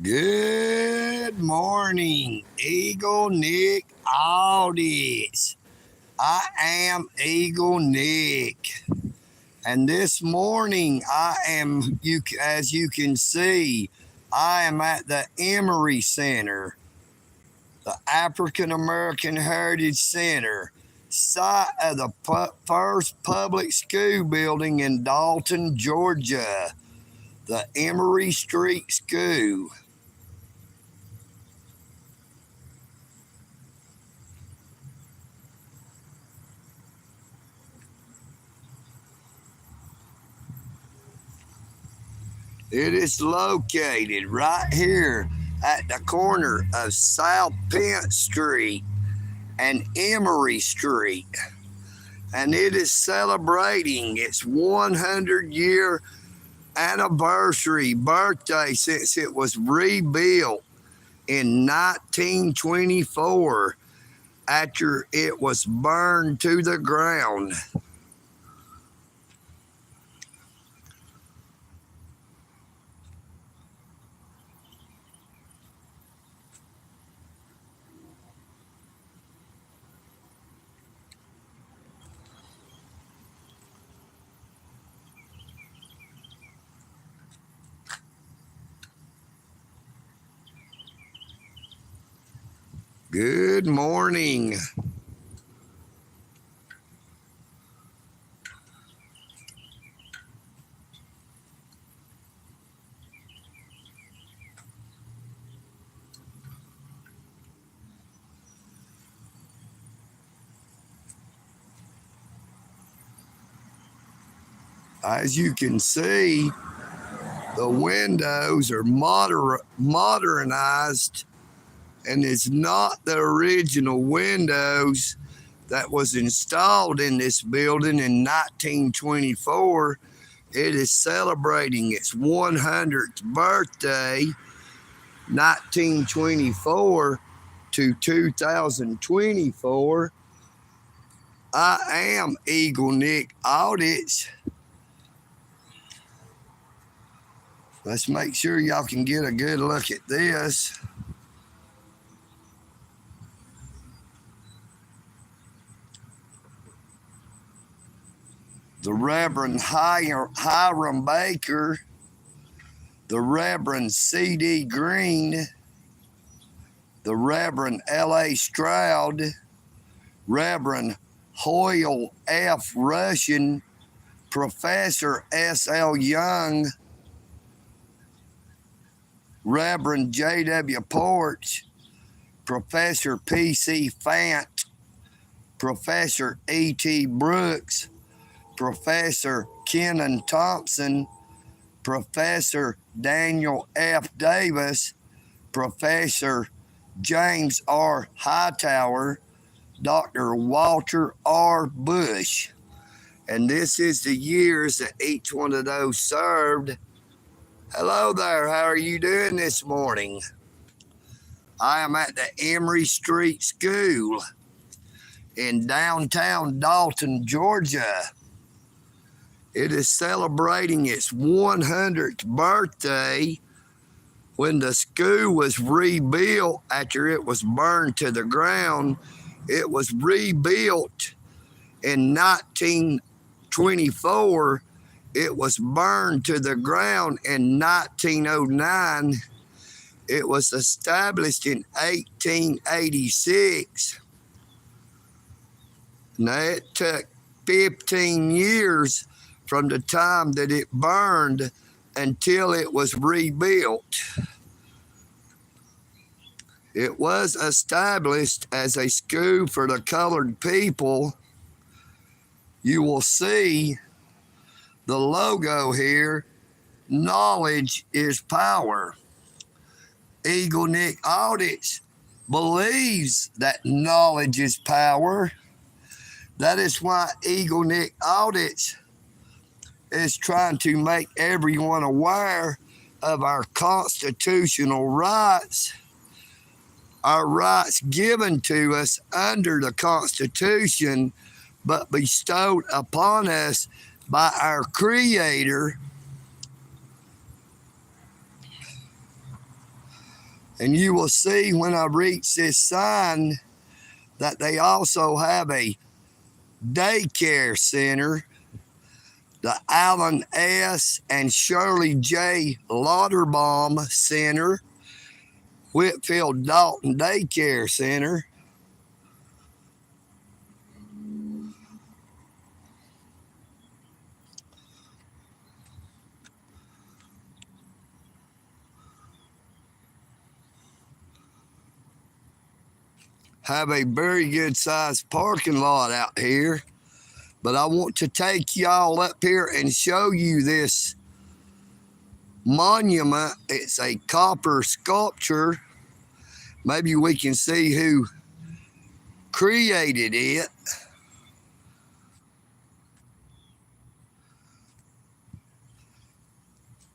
Good morning, EagleNick audience. I am EagleNick, and this morning as you can see, I am at the Emery Center, the African American Heritage Center, site of the first public school building in Dalton, Georgia, the Emery Street School. It is located right here at the corner of South Pent Street and Emery Street. And it is celebrating its 100-year birthday since it was rebuilt in 1924 after it was burned to the ground. Good morning. As you can see, the windows are modernized, and it's not the original windows that was installed in this building in 1924. It is celebrating its 100th birthday, 1924 to 2024. I am EagleNick Audits. Let's make sure y'all can get a good look at this. The Reverend Hiram Baker, the Reverend C.D. Green, the Reverend L.A. Stroud, Reverend Hoyle F. Russian, Professor S.L. Young, Reverend J.W. Porch, Professor P.C. Fant, Professor E.T. Brooks, Professor Kenan Thompson, Professor Daniel F. Davis, Professor James R. Hightower, Dr. Walter R. Bush. And this is the years that each one of those served. Hello there, how are you doing this morning? I am at the Emery Street School in downtown Dalton, Georgia. It is celebrating its 100th birthday when the school was rebuilt after it was burned to the ground. It was rebuilt in 1924. It was burned to the ground in 1909. It was established in 1886. Now, it took 15 years from the time that it burned until it was rebuilt. It was established as a school for the colored people. You will see the logo here, knowledge is power. EagleNick Audits believes that knowledge is power. That is why EagleNick Audits is trying to make everyone aware of our constitutional rights, our rights given to us under the Constitution, but bestowed upon us by our Creator. And you will see when I reach this sign that they also have a daycare center, the Alan S. and Shirley J. Lauderbaum Center, Whitfield Dalton Daycare Center. Have a very good sized parking lot out here. But I want to take y'all up here and show you this monument. It's a copper sculpture. Maybe we can see who created it.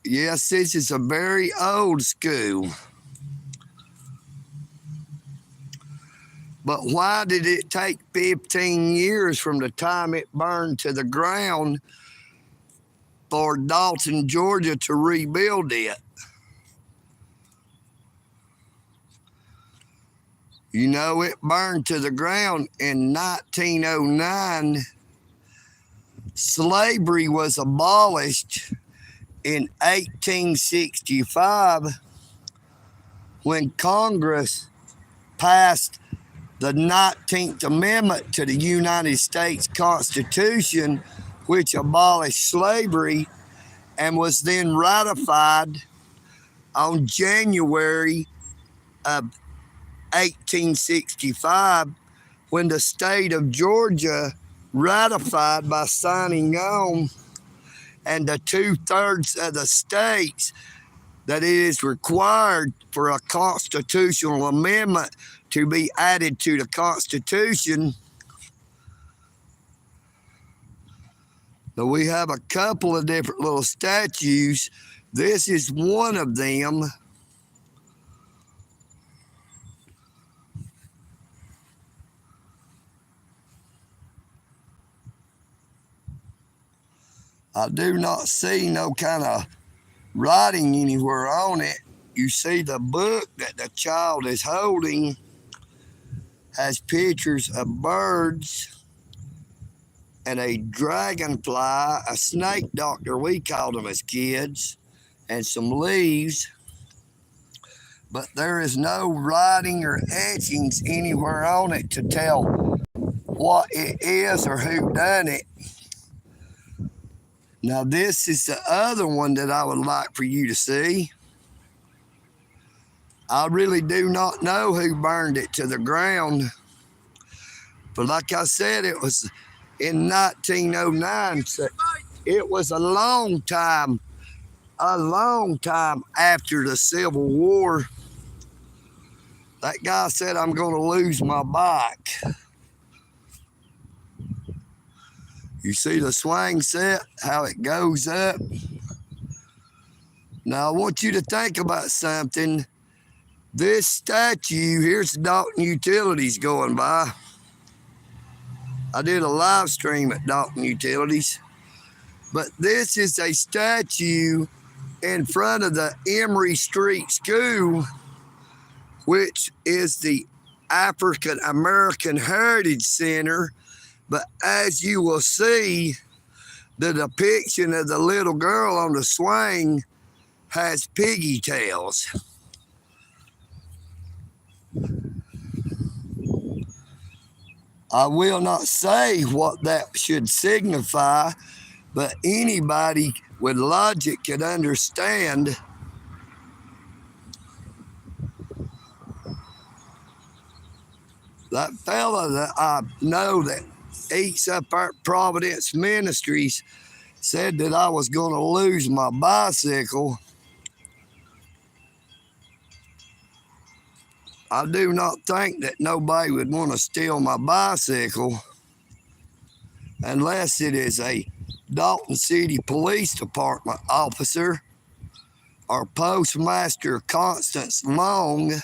Yes, this is a very old school. But why did it take 15 years from the time it burned to the ground for Dalton, Georgia to rebuild it? You know, it burned to the ground in 1909. Slavery was abolished in 1865 when Congress passed the 19th Amendment to the United States Constitution, which abolished slavery and was then ratified on January of 1865 when the state of Georgia ratified by signing on, and the 2/3 of the states that it is required for a constitutional amendment to be added to the Constitution. So we have a couple of different little statues. This is one of them. I do not see no kind of writing anywhere on it. You see the book that the child is holding has pictures of birds and a dragonfly, a snake doctor, we called them as kids, and some leaves. But there is no writing or etchings anywhere on it to tell what it is or who done it. Now this is the other one that I would like for you to see. I really do not know who burned it to the ground. But like I said, it was in 1909. So it was a long time after the Civil War. That guy said, I'm going to lose my bike. You see the swing set, how it goes up? Now I want you to think about something. This statue, here's Dalton Utilities going by. I did a live stream at Dalton Utilities. But this is a statue in front of the Emery Street School, which is the African American Heritage Center. But as you will see, the depiction of the little girl on the swing has piggy tails. I will not say what that should signify, but anybody with logic could understand. That fella that I know that eats up our Providence Ministries said that I was going to lose my bicycle. I do not think that nobody would want to steal my bicycle unless it is a Dalton City Police Department officer or Postmaster Constance Long,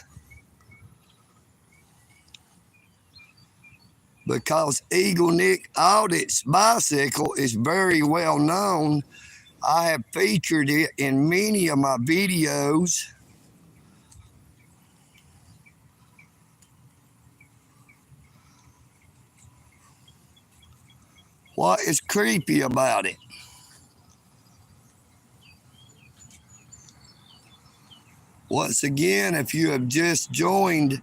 because EagleNick Audit's bicycle is very well known. I have featured it in many of my videos. What is creepy about it? Once again, if you have just joined,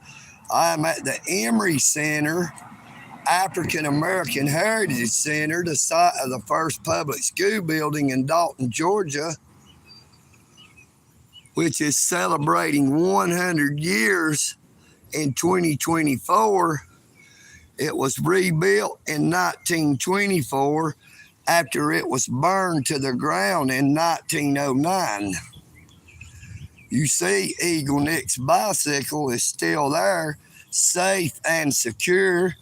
I'm at the Emery Center, African American Heritage Center, the site of the first public school building in Dalton, Georgia, which is celebrating 100 years in 2024. It was rebuilt in 1924 after it was burned to the ground in 1909. You see, EagleNick's bicycle is still there, safe and secure.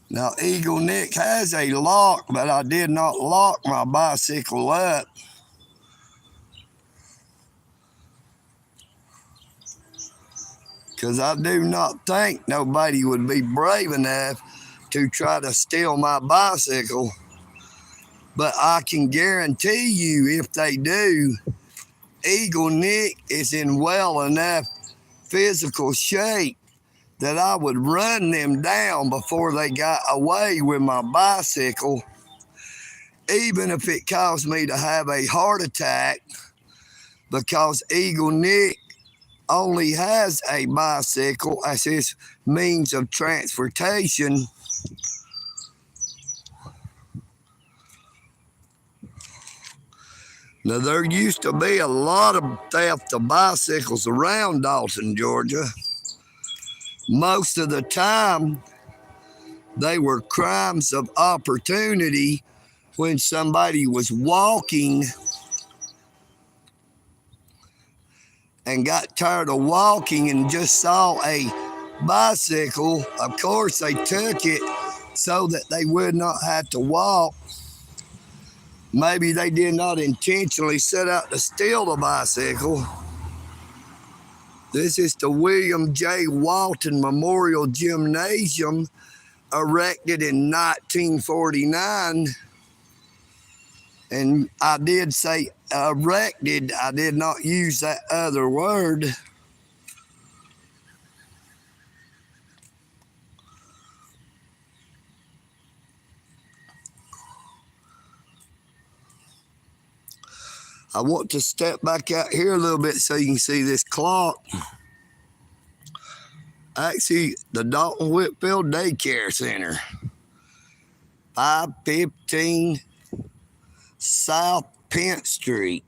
Now, EagleNick has a lock, but I did not lock my bicycle up. Because I do not think nobody would be brave enough to try to steal my bicycle. But I can guarantee you, if they do, EagleNick is in well enough physical shape that I would run them down before they got away with my bicycle, even if it caused me to have a heart attack, because EagleNick only has a bicycle as his means of transportation. Now, there used to be a lot of theft of bicycles around Dalton, Georgia. Most of the time, they were crimes of opportunity when somebody was walking and got tired of walking and just saw a bicycle. Of course, they took it so that they would not have to walk. Maybe they did not intentionally set out to steal the bicycle. This is the William J. Walton Memorial Gymnasium, erected in 1949. And I did say erected, I did not use that other word. I want to step back out here a little bit so you can see this clock. Actually, the Dalton Whitfield Daycare Center, 515 South Penn Street.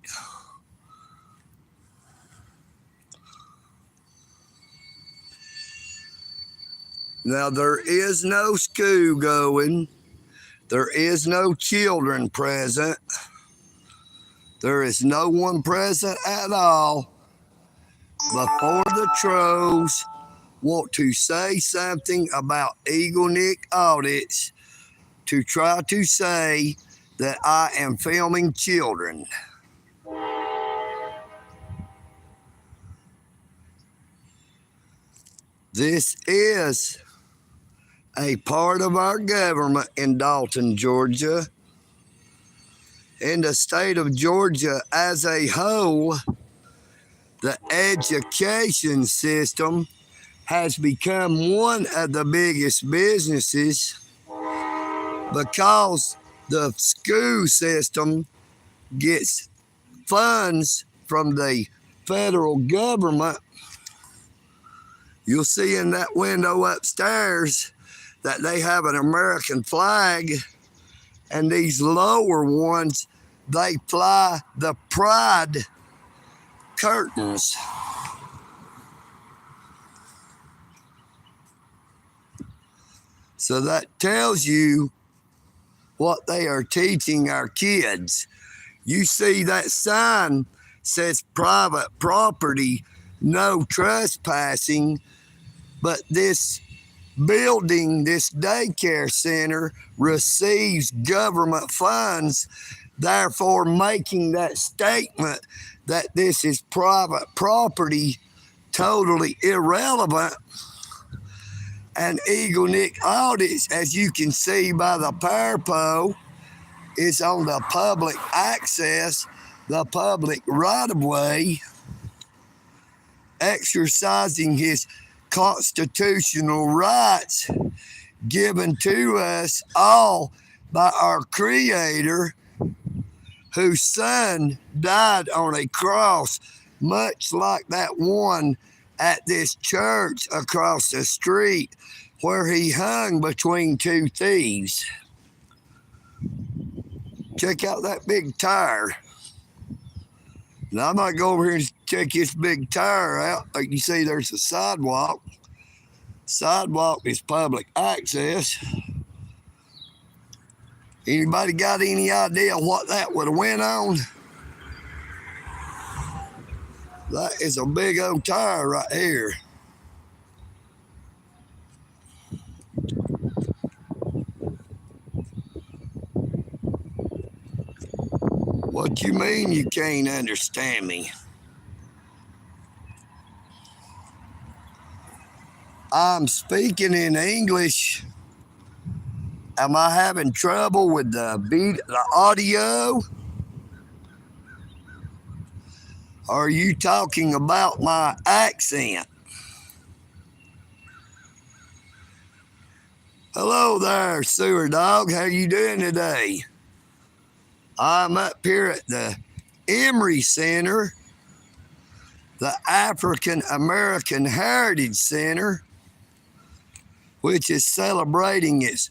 Now, there is no school going. There is no children present. There is no one present at all. Before the trolls want to say something about EagleNick audits to try to say that I am filming children. This is a part of our government in Dalton, Georgia. In the state of Georgia as a whole, the education system has become one of the biggest businesses because the school system gets funds from the federal government. You'll see in that window upstairs that they have an American flag, and these lower ones, they fly the pride curtains. So that tells you what they are teaching our kids. You see that sign says private property, no trespassing, but this building, this daycare center, receives government funds, therefore making that statement that this is private property totally irrelevant. And EagleNick audits, as you can see by the power pole, is on the public access, the public right-of-way, exercising his constitutional rights given to us all by our Creator, whose Son died on a cross, much like that one at this church across the street where he hung between two thieves. Check out that big tire. Now I might go over here and check this big tire out. Like you see, there's a sidewalk. Sidewalk is public access. Anybody got any idea what that would have went on? That is a big old tire right here. What you mean you can't understand me? I'm speaking in English. Am I having trouble with the audio? Are you talking about my accent? Hello there, sewer dog. How you doing today? I'm up here at the Emery Center, the African American Heritage Center, which is celebrating its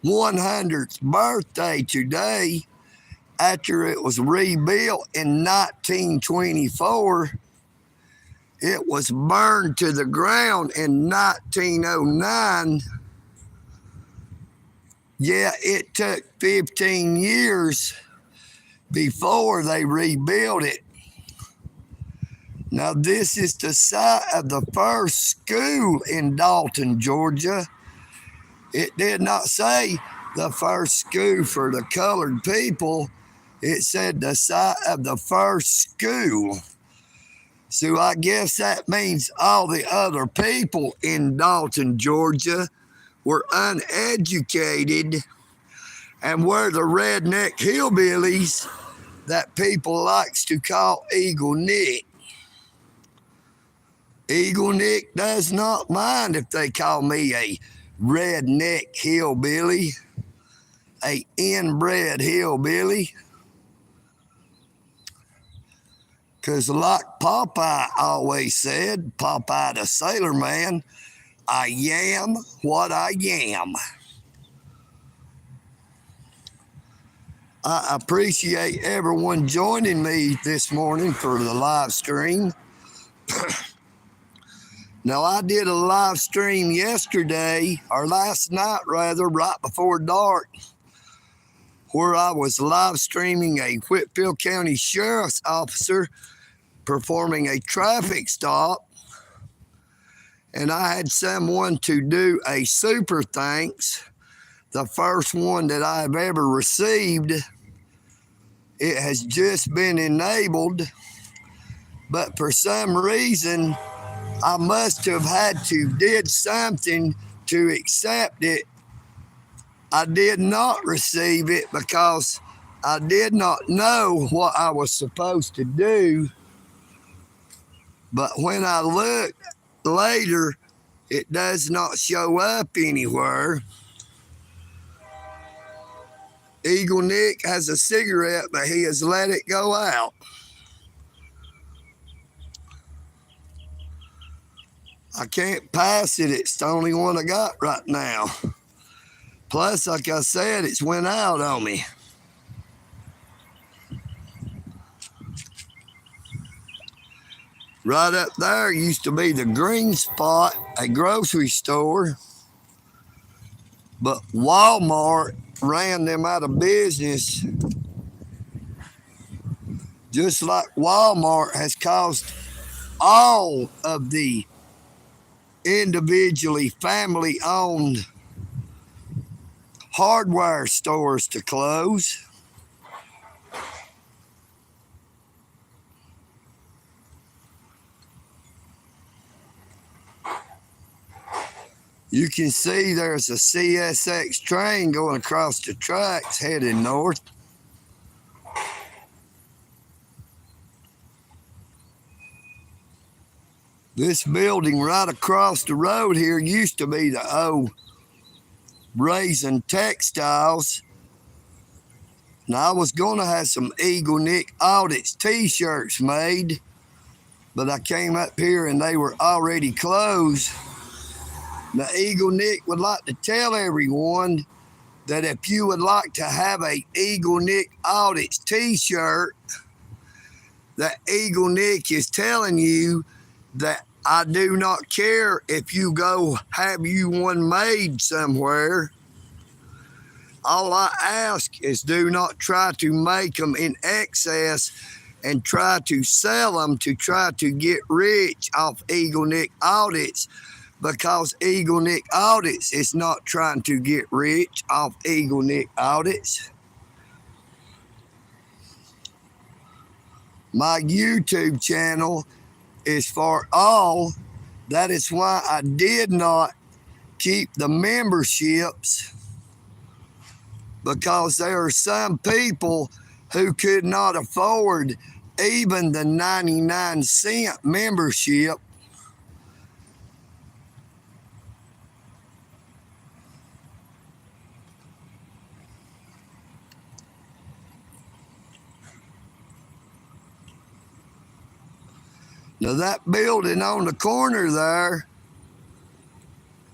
100th birthday today after it was rebuilt in 1924. It was burned to the ground in 1909. Yeah, it took 15 years before they rebuilt it. Now, this is the site of the first school in Dalton, Georgia. It did not say the first school for the colored people. It said the site of the first school. So I guess that means all the other people in Dalton, Georgia were uneducated and were the redneck hillbillies that people likes to call EagleNick. EagleNick does not mind if they call me a redneck hillbilly, a inbred hillbilly. Because like Popeye always said, Popeye the Sailor Man, I am what I am. I appreciate everyone joining me this morning for the live stream. Now, I did a live stream yesterday, or last night rather, right before dark, where I was live streaming a Whitfield County Sheriff's officer performing a traffic stop. And I had someone to do a super thanks, the first one that I've ever received. It has just been enabled, but for some reason, I must have had to did something to accept it. I did not receive it because I did not know what I was supposed to do. But when I look later, it does not show up anywhere. EagleNick has a cigarette, but he has let it go out. I can't pass it. It's the only one I got right now. Plus, like I said, it's went out on me. Right up there used to be the Green Spot, a grocery store. But Walmart ran them out of business. Just like Walmart has caused all of the individually family-owned hardware stores to close. You can see there's a CSX train going across the tracks heading north. This building right across the road here used to be the old raising textiles. Now, I was going to have some EagleNick Audits t-shirts made, but I came up here and they were already closed. Now, EagleNick would like to tell everyone that if you would like to have a EagleNick Audits t-shirt, that EagleNick is telling you that I do not care if you go have you one made somewhere. All I ask is do not try to make them in excess and try to sell them to try to get rich off EagleNick Audits, because EagleNick Audits is not trying to get rich off EagleNick Audits. My YouTube channel is for all. That is why I did not keep the memberships, because there are some people who could not afford even the 99-cent membership. Now, that building on the corner there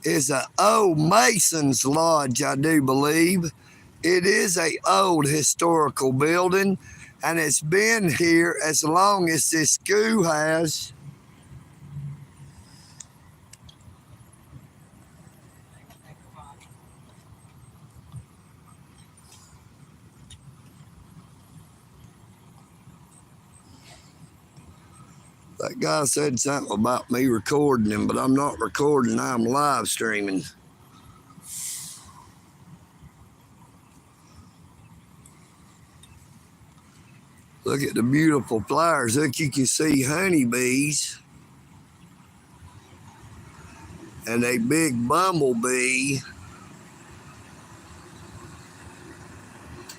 is an old Mason's Lodge, I do believe. It is an old historical building, and it's been here as long as this school has. That guy said something about me recording him, but I'm not recording, I'm live streaming. Look at the beautiful flowers. Look, you can see honeybees and a big bumblebee.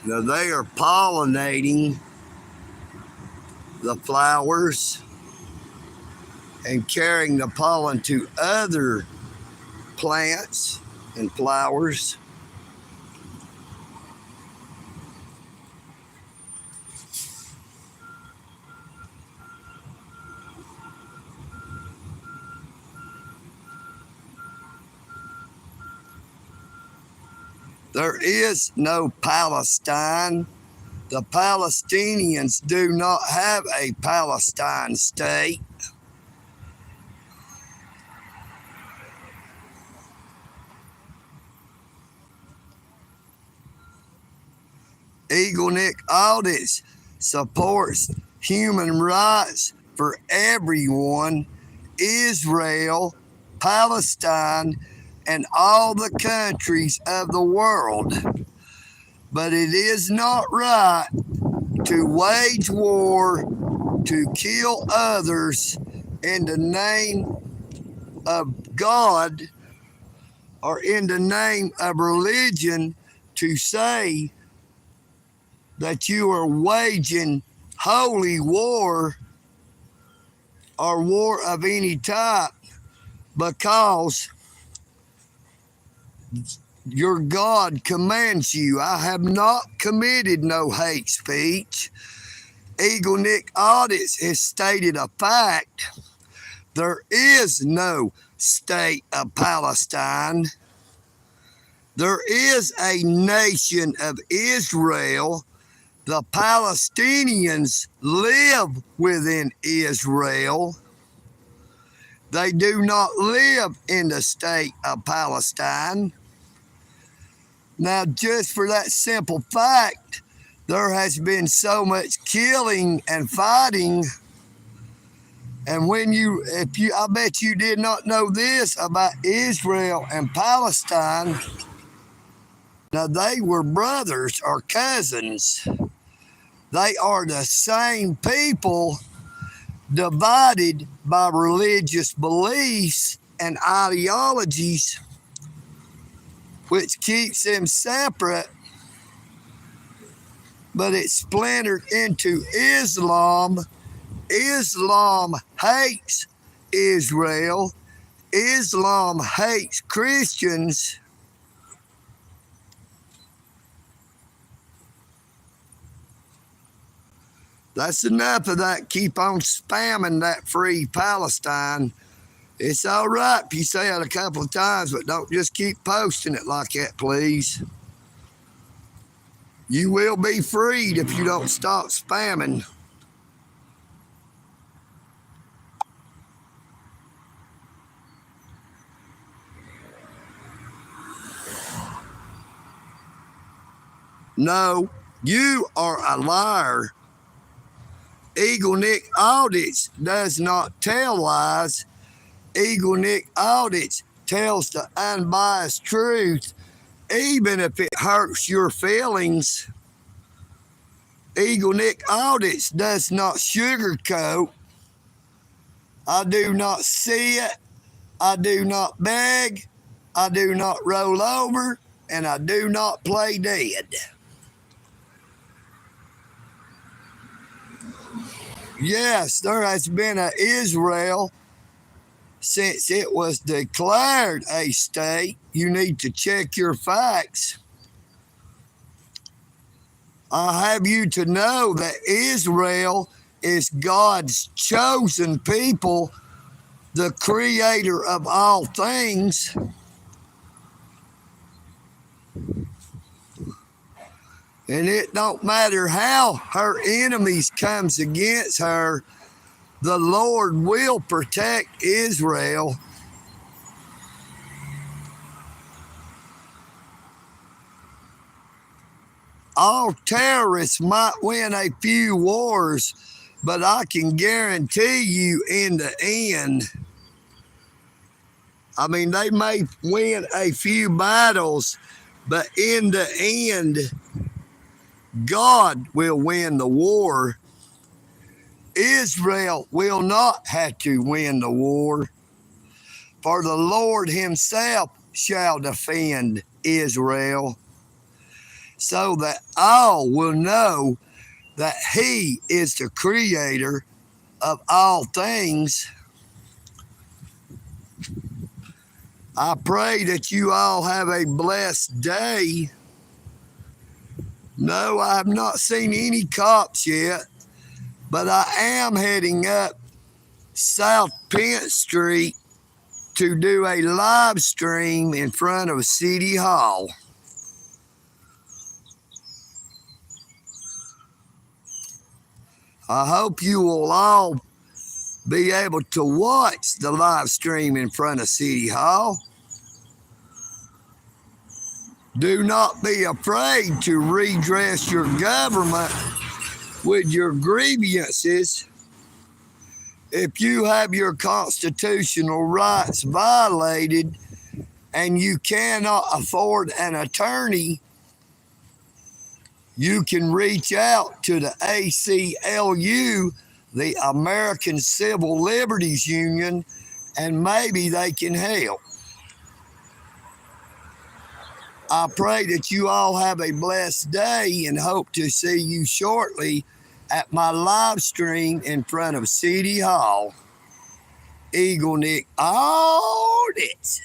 Now, they are pollinating the flowers and carrying the pollen to other plants and flowers. There is no Palestine. The Palestinians do not have a Palestine state. EagleNick Audits supports human rights for everyone, Israel, Palestine, and all the countries of the world. But it is not right to wage war, to kill others in the name of God or in the name of religion, to say that you are waging holy war or war of any type because your God commands you. I have not committed no hate speech. EagleNick Audits has stated a fact. There is no state of Palestine. There is a nation of Israel. The Palestinians live within Israel. They do not live in the state of Palestine. Now, just for that simple fact, there has been so much killing and fighting. And I bet you did not know this about Israel and Palestine. Now, they were brothers or cousins. They are the same people, divided by religious beliefs and ideologies, which keeps them separate, but it's splintered into Islam. Islam hates Israel. Islam hates Christians. That's enough of that. Keep on spamming that free Palestine. It's all right if you say it a couple of times, but don't just keep posting it like that, please. You will be freed if you don't stop spamming. No, you are a liar. EagleNick Audits does not tell lies. EagleNick Audits tells the unbiased truth, even if it hurts your feelings. EagleNick Audits does not sugarcoat. I do not see it. I do not beg. I do not roll over. And I do not play dead. Yes, there has been an Israel since it was declared a state. You need to check your facts. I have you to know that Israel is God's chosen people, the creator of all things. And it don't matter how her enemies comes against her, the Lord will protect Israel. All terrorists might win a few wars, but I can guarantee you in the end, I mean, they may win a few battles, but in the end, God will win the war. Israel will not have to win the war, for the Lord himself shall defend Israel, so that all will know that he is the creator of all things. I pray that you all have a blessed day. No, I have not seen any cops yet, but I am heading up South Penn Street to do a live stream in front of City Hall. I hope you will all be able to watch the live stream in front of City Hall. Do not be afraid to redress your government with your grievances. If you have your constitutional rights violated and you cannot afford an attorney, you can reach out to the ACLU, the American Civil Liberties Union, and maybe they can help. I pray that you all have a blessed day and hope to see you shortly at my live stream in front of City Hall. EagleNick Audits.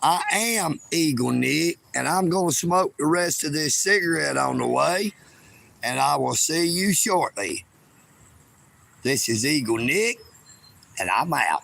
I am EagleNick, and I'm going to smoke the rest of this cigarette on the way, and I will see you shortly. This is EagleNick, and I'm out.